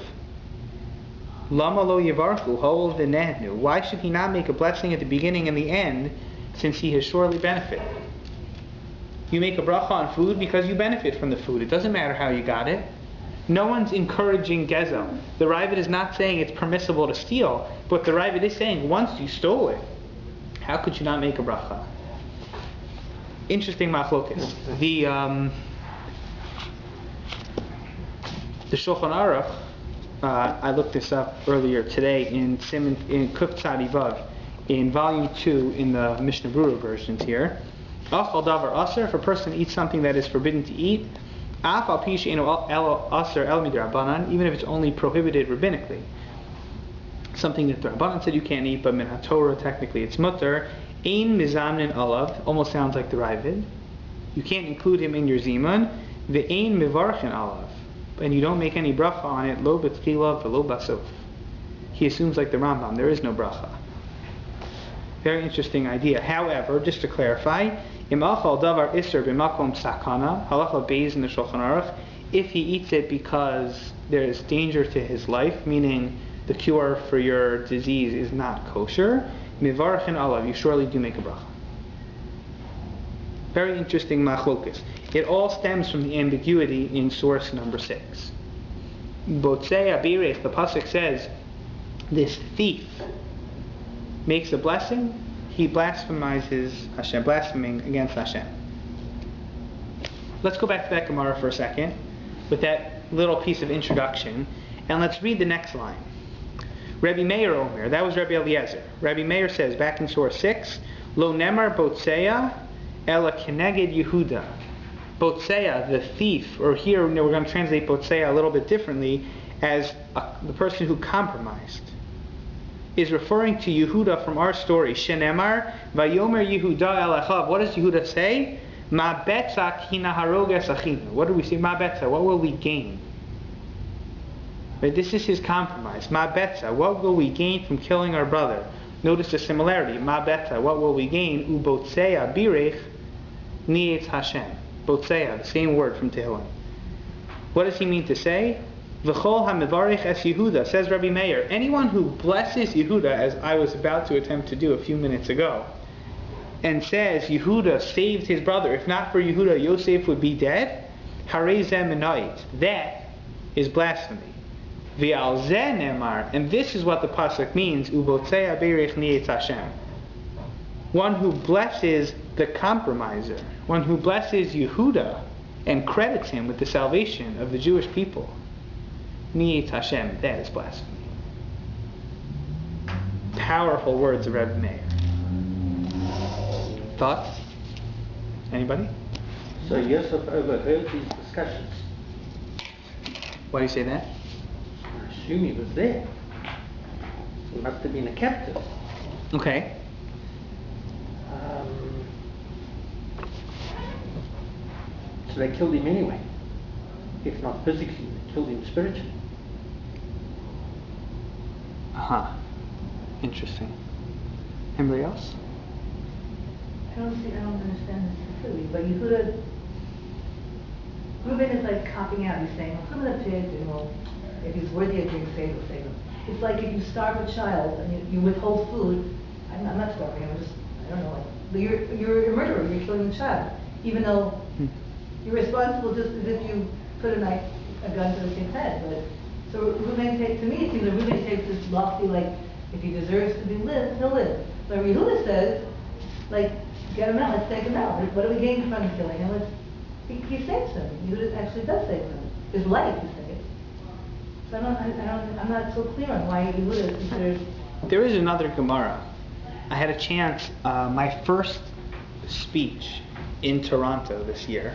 Lama lo yivarchu hol v'nehnu. Why should he not make a blessing at the beginning and the end, since he has surely benefited? You make a bracha on food because you benefit from the food. It doesn't matter how you got it. No one's encouraging gezel. The Ravid is not saying it's permissible to steal, but the Ravid is saying once you stole it, how could you not make a bracha? Interesting machlokas. The Shulchan Aruch, I looked this up earlier today in Kuf Tzadi Vav, in volume 2 in the Mishnah Berurah versions here. Achal davar aser, if a person eats something that is forbidden to eat, af al pi she'eino aser el midrabanan, even if it's only prohibited rabbinically. Something that the Rabbanan said you can't eat, but min ha-Torah technically it's mutter. Ein mizamnin alav, almost sounds like the Ravid. You can't include him in your zimun. The ein mivarchin alav, and you don't make any bracha on it. Lo b'tchila v'lo basof. He assumes like the Rambam, there is no bracha. Very interesting idea. However, just to clarify, im achal davar iser b'makom sakana, halacha beis in the Shulchan Aruch, if he eats it because there is danger to his life, meaning the cure for your disease is not kosher, mivarchin alav, you surely do make a bracha. Very interesting machlokas. It all stems from the ambiguity in source number 6. Botzei abirech, the pasuk says, this thief makes a blessing, he blasphemizes Hashem, blaspheming against Hashem. Let's go back to that Gemara for a second with that little piece of introduction, and let's read the next line. Rabbi Meir Omer, that was Rabbi Eliezer. Rabbi Meir says, back in source 6, Lo nemar botzeya ela keneged Yehuda. Botzeya, the thief, or here we're going to translate botzeya a little bit differently as the person who compromised, is referring to Yehuda from our story. Shenemar vayomer Yehuda el achav. What does Yehuda say? Ma betza ki naharoges achinu. What do we say? Ma betza. What will we gain? Right, this is his compromise. Ma betza. What will we gain from killing our brother? Notice the similarity. Ma betza. What will we gain? U botzeya birech nietz Hashem. Botzeya, the same word from Tehillim. What does he mean to say? V'chol ha'mevarich es Yehuda, says Rabbi Meir. Anyone who blesses Yehuda, as I was about to attempt to do a few minutes ago, and says Yehuda saved his brother, if not for Yehuda, Yosef would be dead, harei zeh menait. That is blasphemy. V'al zeh nemar, and this is what the pasuk means, u'botzei ha'berich nietz Hashem. One who blesses the compromiser, one who blesses Yehuda and credits him with the salvation of the Jewish people. Nietz Hashem, that is blasphemy. Powerful words of Rabbi Meir. Thoughts? Anybody? So Yosef overheard these discussions. Why do you say that? I assume he was there. He must have been a captive. Okay. So they killed him anyway. If not physically, they killed him spiritually. Uh-huh. Interesting. Anybody else? I don't understand this completely, but Yehuda, Reuben is like copping out. He's saying, well, some of the pigs, if he's worthy of being saved, we'll save him. It's like if you starve a child and you withhold food. I'm not starving. I don't know. You're a murderer. You're killing the child, even though you're responsible just as if you put a gun to the kid's head. But so Reuben takes, to me, it seems that Reuben takes this lofty, like, if he deserves to live, he'll live. But Yehuda says, like, get him out, let's take him out. What do we gain from killing him? He saves him. Yehuda actually does save him. His life he saves. So I'm not so clear on why Yehuda is considered. There is another Gemara. I had a chance, my first speech in Toronto this year,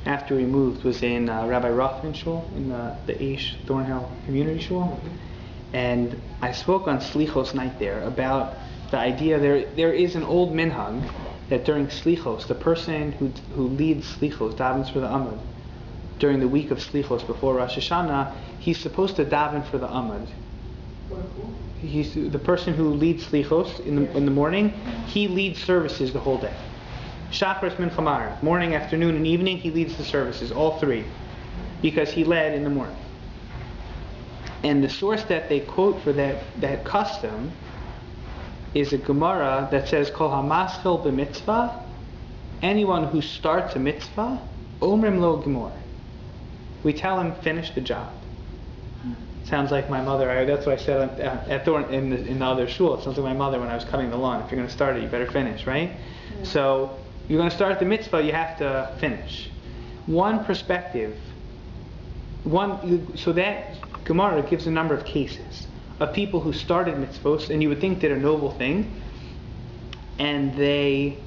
after we moved was in Rabbi Rothman's shul, in the Aish Thornhill Community Shul. And I spoke on Slichos night there about the idea there is an old minhag that during Slichos, the person who leads Slichos, davens for the Amud, during the week of Slichos before Rosh Hashanah, he's supposed to daven for the Amud. He's the person who leads Slichos in the morning. He leads services the whole day. Shachris Mincha Ma'ariv, morning, afternoon, and evening, he leads the services, all three, because he led in the morning. And the source that they quote for that custom is a Gemara that says, Kol hamaschil b'mitzvah, anyone who starts a mitzvah, omrim lo gemor. We tell him, finish the job. Sounds like my mother. That's what I said at Thorn in the other shul. It sounds like my mother when I was cutting the lawn. If you're going to start it, you better finish, right? Yeah. So you're going to start the mitzvah, you have to finish. One perspective. So that Gemara gives a number of cases of people who started mitzvos, and you would think did a noble thing, and they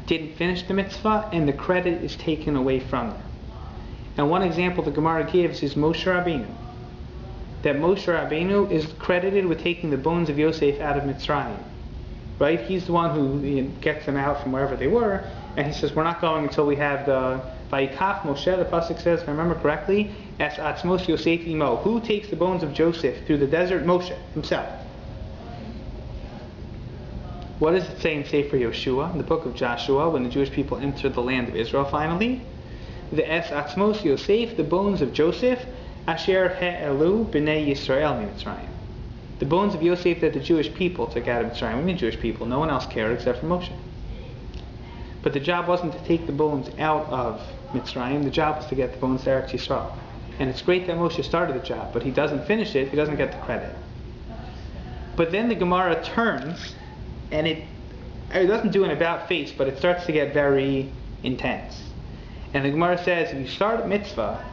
didn't finish the mitzvah, and the credit is taken away from them. And one example the Gemara gives is Moshe Rabbeinu. That Moshe Rabbeinu is credited with taking the bones of Yosef out of Mitzrayim. Right? He's the one who gets them out from wherever they were, and he says, we're not going until we have the Vayikach Moshe, the pasuk says, if I remember correctly, Es Atzmos Yosef Imo. Who takes the bones of Joseph through the desert? Moshe himself. What does it say in Sefer Yoshua, in the book of Joshua, when the Jewish people entered the land of Israel finally? The Es Atzmos Yosef, the bones of Joseph, Asher He'elu B'nei Yisrael Mitzrayim. The bones of Yosef that the Jewish people took out of Mitzrayim. I mean Jewish people, no one else cared except for Moshe. But the job wasn't to take the bones out of Mitzrayim, the job was to get the bones to Eretz Yisrael. And it's great that Moshe started the job, but he doesn't finish it, he doesn't get the credit. But then the Gemara turns, and it doesn't do an about face, but it starts to get very intense. And the Gemara says, if you start a mitzvah,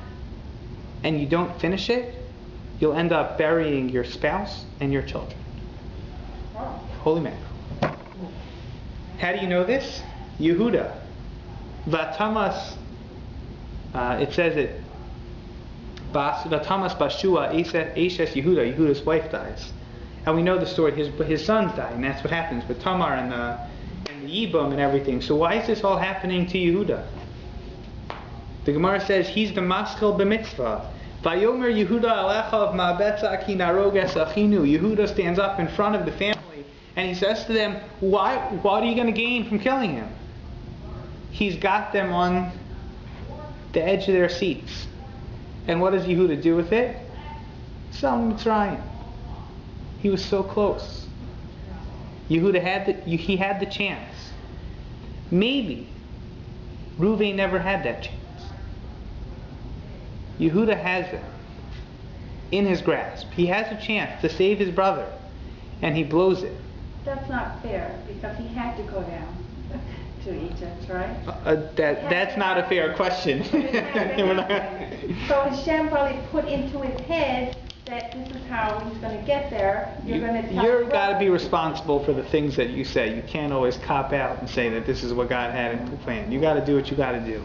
and you don't finish it, you'll end up burying your spouse and your children. Holy man. How do you know this? Yehuda. Vatamas, it says it, Vatamas Bashua, Eshes Yehuda, Yehuda's wife dies. And we know the story, his sons die, and that's what happens with Tamar and the Yibum and everything. So why is this all happening to Yehuda? The Gemara says he's the maschil b'mitzvah. Vayomer Yehuda alechav ma'betza ki naroges achinu. Yehuda stands up in front of the family and he says to them, what are you going to gain from killing him? He's got them on the edge of their seats. And what does Yehuda do with it? Sell Mitzrayim. He was so close. Yehuda had the chance. Maybe Reuven never had that chance. Yehuda has it in his grasp. He has a chance to save his brother, and he blows it. That's not fair, because he had to go down to Egypt, right? That's not a fair question. So Hashem probably put into his head that this is how he's going to get there. You've got to be responsible for the things that you say. You can't always cop out and say that this is what God had in plan. You got to do what you got to do.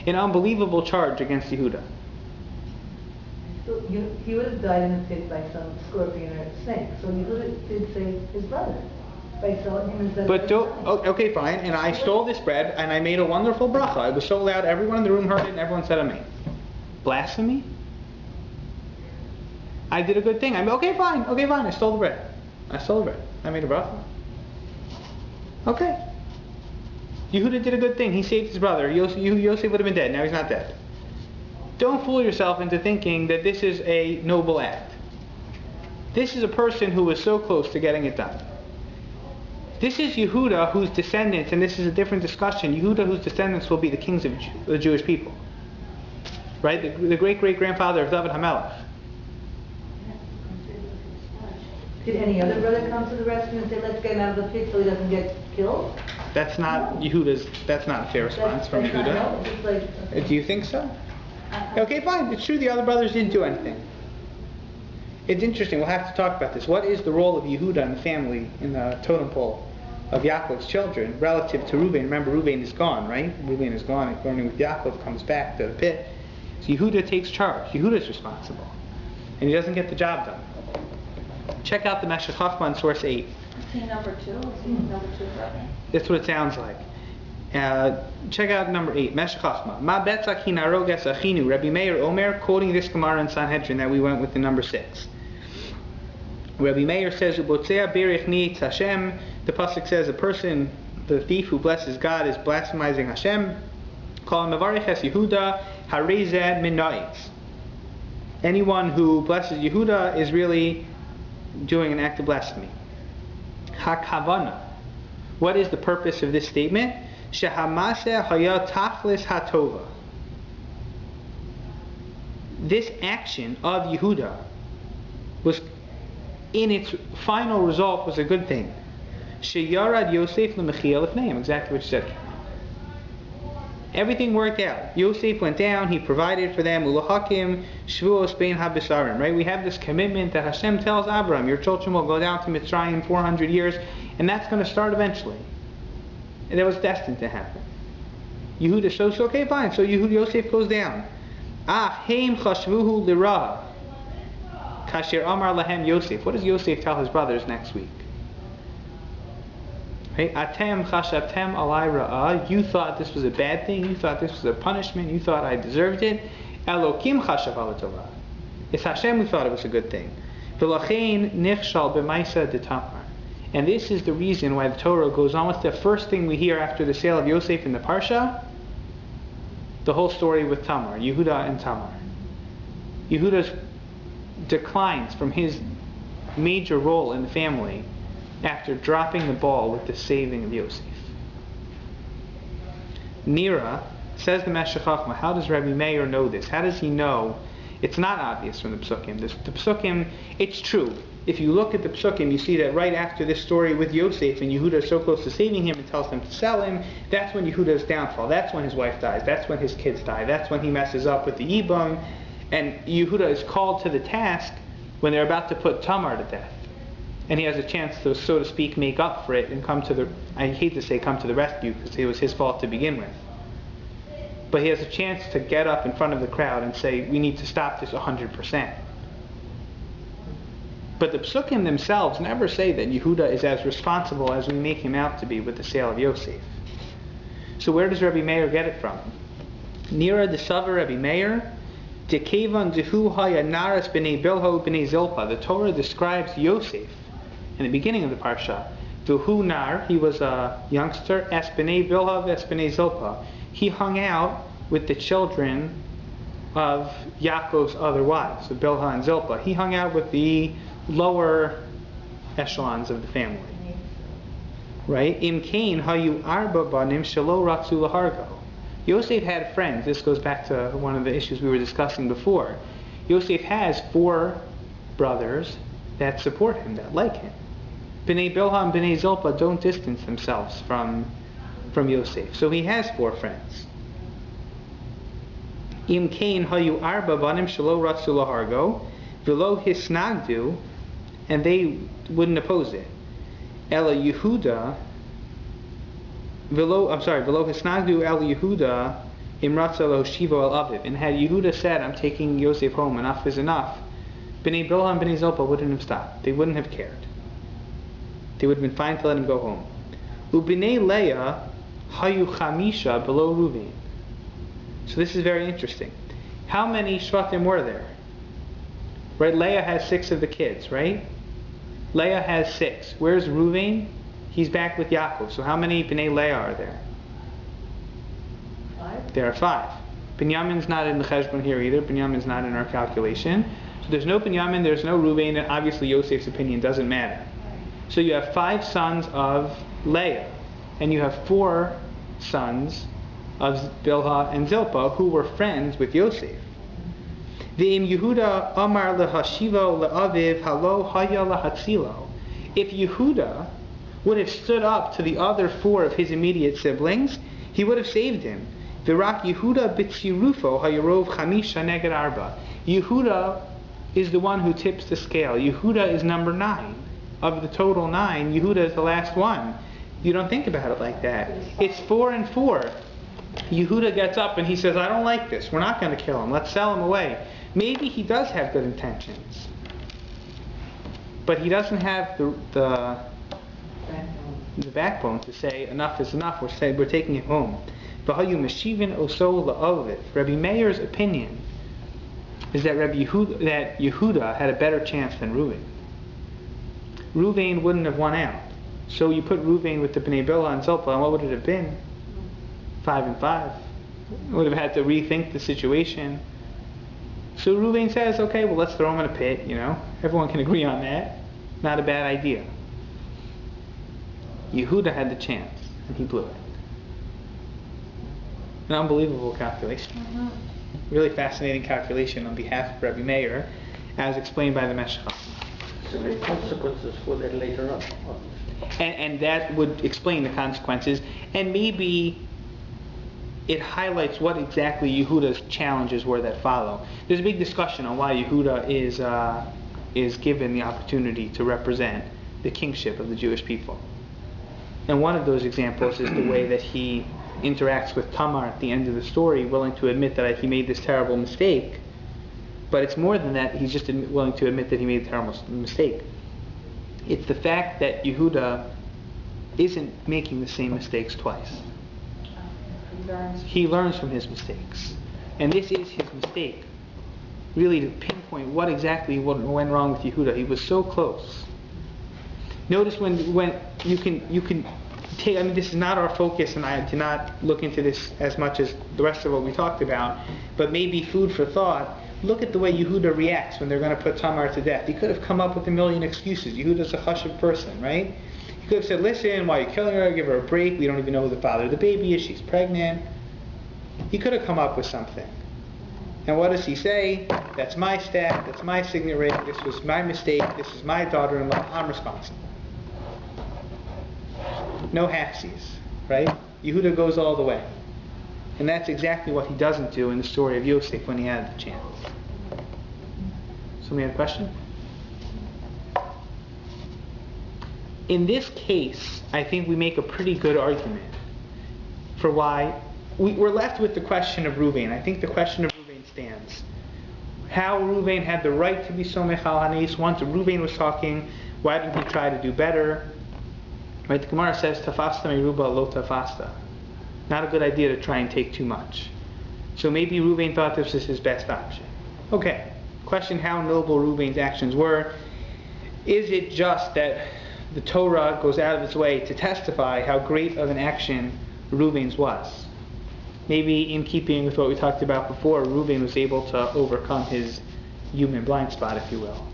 Yeah. An unbelievable charge against Yehuda. So he would have died in a pit by some scorpion or snake. So Yehuda did save his brother by selling him his brother. But okay, fine. And I stole this bread and I made a wonderful bracha. It was so loud, everyone in the room heard it, and everyone said amen. Blasphemy? I did a good thing. Okay, fine. I stole the bread. I made a bracha. Okay. Yehuda did a good thing. He saved his brother. Yosef would have been dead. Now he's not dead. Don't fool yourself into thinking that this is a noble act. This is a person who was so close to getting it done. This is Yehuda, whose descendants, and this is a different discussion, Yehuda whose descendants will be the kings of the Jewish people. Right? The great-great-grandfather of Dovid HaMelech. Did any other brother come to the rescue and say, let's get him out of the pit so he doesn't get killed? That's not Yehuda's. That's not a fair response from Yehuda. Do you think so? Okay, fine. It's true the other brothers didn't do anything. It's interesting. We'll have to talk about this. What is the role of Yehuda in the family, in the totem pole? of Yaakov's children relative to Reuben. Remember, Reuben is gone, right? Reuben is gone, according with Yaakov, comes back to the pit. So Yehuda takes charge. Yehuda is responsible. And he doesn't get the job done. Check out the Meshech Chochmah in source 8. Is he number 2? Is he number 2 brother? That's what it sounds like. Check out number 8, Meshech Chochmah. Ma betzak hi naroges achinu. Rabbi Meir Omer, quoting this Gemara in Sanhedrin that we went with in number 6. Rabbi Meir says, Ubotzea berich ni'etz Hashem. The pasuk says, a person, the thief who blesses God, is blasphemizing Hashem. Kol mevareches Yehuda harezeh min na'etz. Anyone who blesses Yehuda is really doing an act of blasphemy. HaKavana. What is the purpose of this statement? Shehamaseh haya tachlis hatova. This action of Yehuda was, in its final result, was a good thing. Sheyarad Yosef lemechiel lefneim. Exactly what you said. Everything worked out. Yosef went down, he provided for them. Ulahakim shvuos bein habisarim. Right? We have this commitment that Hashem tells Abraham, your children will go down to Mitzrayim 400 years, and that's going to start eventually. And that was destined to happen. Yehuda shows, okay, fine. So Yosef goes down. Heim chashvuhu lira. Kasher amar lahem Yosef. What does Yosef tell his brothers next week? Right? Atem chashavtem alai ra'ah. You thought this was a bad thing. You thought this was a punishment. You thought I deserved it. Elokim chashav ala tova. It's Hashem who thought it was a good thing. V'lachein nichshal b'maisa detamar. And this is the reason why the Torah goes on with the first thing we hear after the sale of Yosef in the Parsha, the whole story with Tamar, Yehuda and Tamar. Yehuda declines from his major role in the family after dropping the ball with the saving of Yosef. Nira, says the Meshech Chochmah, how does Rabbi Meir know this? How does he know? It's not obvious from the Psukim. The Psukim, it's true. If you look at the Psukim, you see that right after this story with Yosef and Yehuda is so close to saving him and tells them to sell him, that's when Yehuda's downfall. That's when his wife dies. That's when his kids die. That's when he messes up with the Yibum. And Yehuda is called to the task when they're about to put Tamar to death. And he has a chance to, so to speak, make up for it and come to the, I hate to say come to the rescue because it was his fault to begin with. But he has a chance to get up in front of the crowd and say, we need to stop this 100%. But the Psukim themselves never say that Yehuda is as responsible as we make him out to be with the sale of Yosef. So where does Rabbi Meir get it from? Nira desavar Rabbi Meir, dekevan dehu haya naras b'nei bilho b'nei zilpa. The Torah describes Yosef in the beginning of the parsha. Dehu nar, he was a youngster. Es b'nei bilha, es b'nei zilpa. He hung out with the children of Yaakov's other wives, so Bilhah and Zilpah. He hung out with the lower echelons of the family. Right? Im Cain hayu arba banim shelo ratzu lahargo. Yosef had friends. This goes back to one of the issues we were discussing before. Yosef has 4 brothers that support him, that like him. B'nai Bilhah and B'nai Zilpah don't distance themselves from Yosef. So he has 4 friends. Im Cain hayu arba banim shelo ratzu lahargo v'lo hisnagdu, and they wouldn't oppose it. Ela Yehuda v'lo hisnagdu el Yehuda imratza lo shivo el aviv. And had Yehuda said, I'm taking Yosef home, enough is enough, B'nai Bilhah and B'nai Zilpah wouldn't have stopped. They wouldn't have cared. They would have been fine to let him go home. U'b'nai Leah hayu chamisha below Reuven. So this is very interesting. How many Shvatim were there? Right, Leah has 6 of the kids, right? Leah has 6. Where's Reuven? He's back with Yaakov. So how many B'nai Leah are there? 5? There are 5. Binyamin's not in the Cheshbon here either. Binyamin's not in our calculation. So there's no Binyamin, there's no Reuven, and obviously Yosef's opinion doesn't matter. So you have 5 sons of Leah, and you have 4 sons of Bilhah and Zilpah who were friends with Yosef. V'im Yehuda amar lehashivo le'aviv halo haya lahatzilo. If Yehuda would have stood up to the other 4 of his immediate siblings, he would have saved him. V'rak Yehuda b'tzirufo hayarov chamisha neged arba. Yehuda is the one who tips the scale. Yehuda is number 9. Of the total 9, Yehuda is the last one. You don't think about it like that. It's 4 and 4. Yehuda gets up and he says, I don't like this. We're not going to kill him. Let's sell him away. Maybe he does have good intentions. But he doesn't have the backbone to say, enough is enough. We're taking him home. Rabbi Meir's opinion is that Yehuda had a better chance than Reuven. Reuven wouldn't have won out. So you put Reuven with the Bnei Bilhah and Zilpah, and what would it have been? 5 and 5. Would have had to rethink the situation. So Reuven says, okay, well, let's throw him in a pit, Everyone can agree on that. Not a bad idea. Yehuda had the chance, and he blew it. An unbelievable calculation. Really fascinating calculation on behalf of Rabbi Meir, as explained by the Meshech. So many consequences for that later on. And that would explain the consequences, and maybe it highlights what exactly Yehuda's challenges were that follow. There's a big discussion on why Yehuda is given the opportunity to represent the kingship of the Jewish people. And one of those examples is the way that he interacts with Tamar at the end of the story, willing to admit that he made this terrible mistake. But it's more than that. He's just willing to admit that he made a terrible mistake. It's the fact that Yehuda isn't making the same mistakes twice. He learns from his mistakes. And this is his mistake. Really to pinpoint what exactly went wrong with Yehuda. He was so close. Notice when you can take, this is not our focus, and I did not look into this as much as the rest of what we talked about, but maybe food for thought. Look at the way Yehuda reacts when they're going to put Tamar to death. He could have come up with a million excuses. Yehuda's a chashuv person, right? He could have said, listen, why are you killing her? Give her a break. We don't even know who the father of the baby is. She's pregnant. He could have come up with something. And what does he say? That's my stat. That's my signet ring. This was my mistake. This is my daughter-in-law. I'm responsible. No halfsies, right? Yehuda goes all the way. And that's exactly what he doesn't do in the story of Yosef when he had the chance. Somebody have a question? In this case, I think we make a pretty good argument for why we're left with the question of Reuven. I think the question of Reuven stands. How Reuven had the right to be somech al hanes. Once Reuven was talking, why didn't he try to do better? Right? The Gemara says, "Tafasta meruba lo tafasta." Not a good idea to try and take too much. So maybe Reuven thought this was his best option. Okay. Question how noble Reuven's actions were. Is it just that the Torah goes out of its way to testify how great of an action Reuven's was? Maybe in keeping with what we talked about before, Reuven was able to overcome his human blind spot, if you will,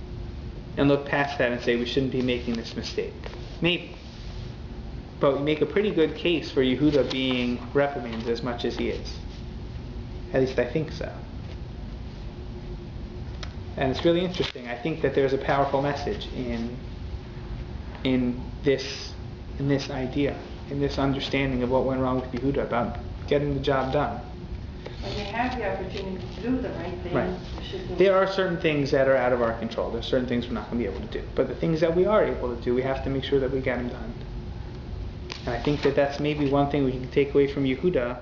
and look past that and say we shouldn't be making this mistake. Maybe. But we make a pretty good case for Yehuda being reprimanded as much as he is. At least I think so. And it's really interesting. I think that there's a powerful message in this idea, in this understanding of what went wrong with Yehuda about getting the job done. When you have the opportunity to do the right thing, Right. you should do it. There are certain things that are out of our control. There's certain things we're not going to be able to do. But the things that we are able to do, we have to make sure that we get them done. And I think that that's maybe one thing we can take away from Yehuda